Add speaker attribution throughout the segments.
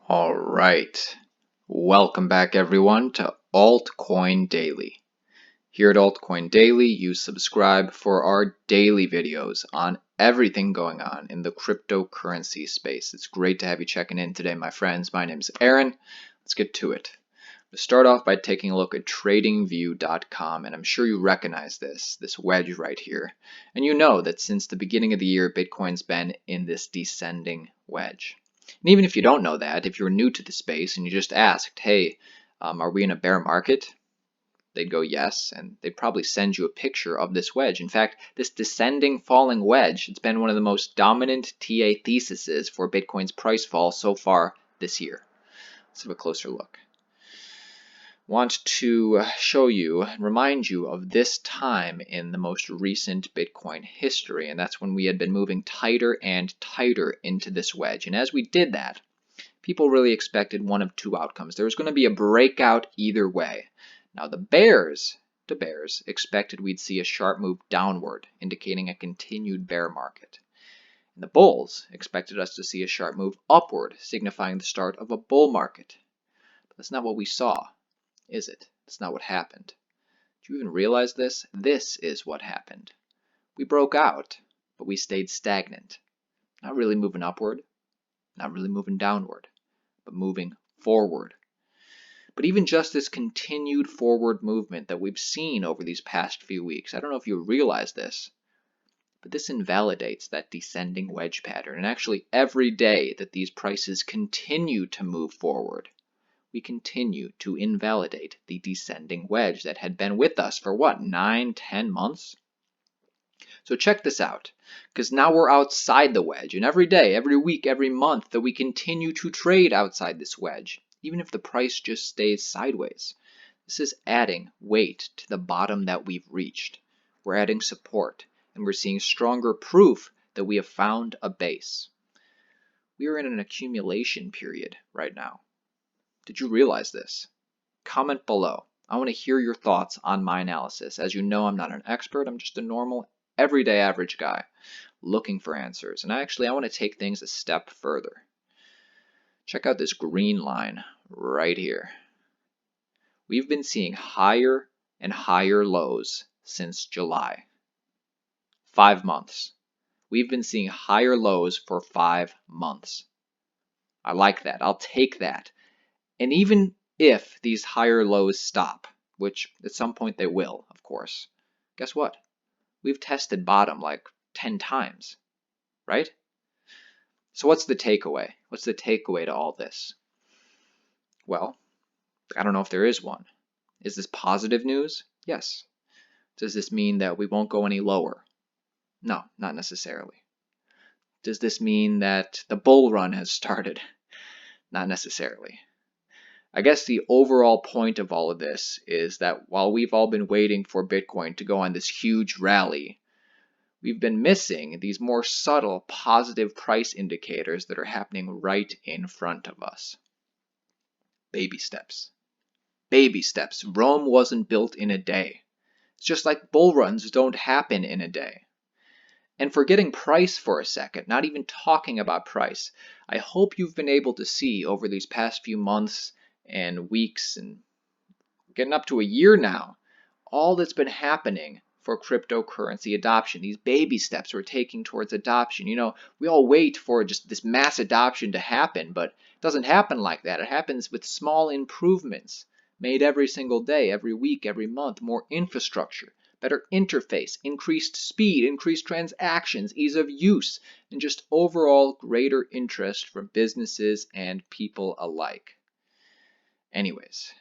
Speaker 1: All right. Welcome back, everyone, to Altcoin Daily. Here at Altcoin Daily, you subscribe for our daily videos on everything going on in the cryptocurrency space. It's great to have you checking in today, my friends. My name's Aaron. Let's get to it. We'll start off by taking a look at tradingview.com, and I'm sure you recognize this wedge right here. And you know that since the beginning of the year, Bitcoin's been in this descending wedge. And even if you don't know that, if you're new to the space and you just asked, hey, are we in a bear market? They'd go yes, and they'd probably send you a picture of this wedge. In fact, this descending falling wedge, it's been one of the most dominant TA theses for Bitcoin's price fall so far this year. Let's have a closer look. Want to show you and remind you of this time in the most recent Bitcoin history, and that's when we had been moving tighter and tighter into this wedge. And as we did that, people really expected one of two outcomes. There was going to be a breakout either way. Now the bears expected we'd see a sharp move downward, indicating a continued bear market. And the bulls expected us to see a sharp move upward, signifying the start of a bull market. But that's not what we saw, is it? That's not what happened. Do you even realize this? This is what happened. We broke out, but we stayed stagnant. Not really moving upward, not really moving downward, but moving forward. But even just this continued forward movement that we've seen over these past few weeks, I don't know if you realize this, but this invalidates that descending wedge pattern. And actually every day that these prices continue to move forward, we continue to invalidate the descending wedge that had been with us for what, 9-10 months? So check this out, because now we're outside the wedge, and every day, every week, every month that we continue to trade outside this wedge, even if the price just stays sideways, this is adding weight to the bottom that we've reached. We're adding support, and we're seeing stronger proof that we have found a base. We are in an accumulation period right now. Did you realize this? Comment below. I want to hear your thoughts on my analysis. As you know, I'm not an expert. I'm just a normal, everyday average guy looking for answers. And I want to take things a step further. Check out this green line right here. We've been seeing higher and higher lows since July. 5 months. We've been seeing higher lows for 5 months. I like that. I'll take that. And even if these higher lows stop, which at some point they will, of course, guess what? We've tested bottom like 10 times, right? So what's the takeaway? What's the takeaway to all this? Well, I don't know if there is one. Is this positive news? Yes. Does this mean that we won't go any lower? No, not necessarily. Does this mean that the bull run has started? Not necessarily. I guess the overall point of all of this is that while we've all been waiting for Bitcoin to go on this huge rally, we've been missing these more subtle positive price indicators that are happening right in front of us. Baby steps. Baby steps. Rome wasn't built in a day. It's just like bull runs don't happen in a day. And forgetting price for a second, not even talking about price, I hope you've been able to see over these past few months and weeks and getting up to a year now, all that's been happening for cryptocurrency adoption, these baby steps we're taking towards adoption. You know, we all wait for just this mass adoption to happen, but it doesn't happen like that. It happens with small improvements made every single day, every week, every month, more infrastructure, better interface, increased speed, increased transactions, ease of use, and just overall greater interest from businesses and people alike. Anyways,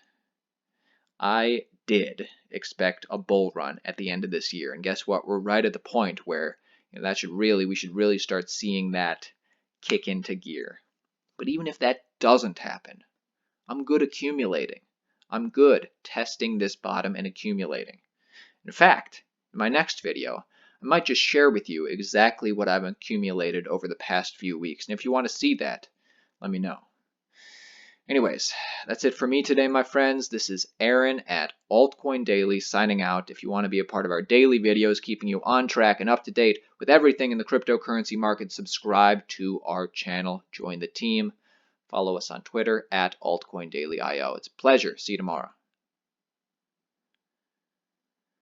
Speaker 1: I did expect a bull run at the end of this year, and guess what? We're right at the point where we should really start seeing that kick into gear. But even if that doesn't happen, I'm good accumulating. I'm good testing this bottom and accumulating. In fact, in my next video, I might just share with you exactly what I've accumulated over the past few weeks. And if you want to see that, let me know. Anyways, that's it for me today, my friends. This is Aaron at Altcoin Daily signing out. If you want to be a part of our daily videos, keeping you on track and up to date with everything in the cryptocurrency market, subscribe to our channel. Join the team. Follow us on Twitter at altcoindailyio. It's a pleasure. See you tomorrow.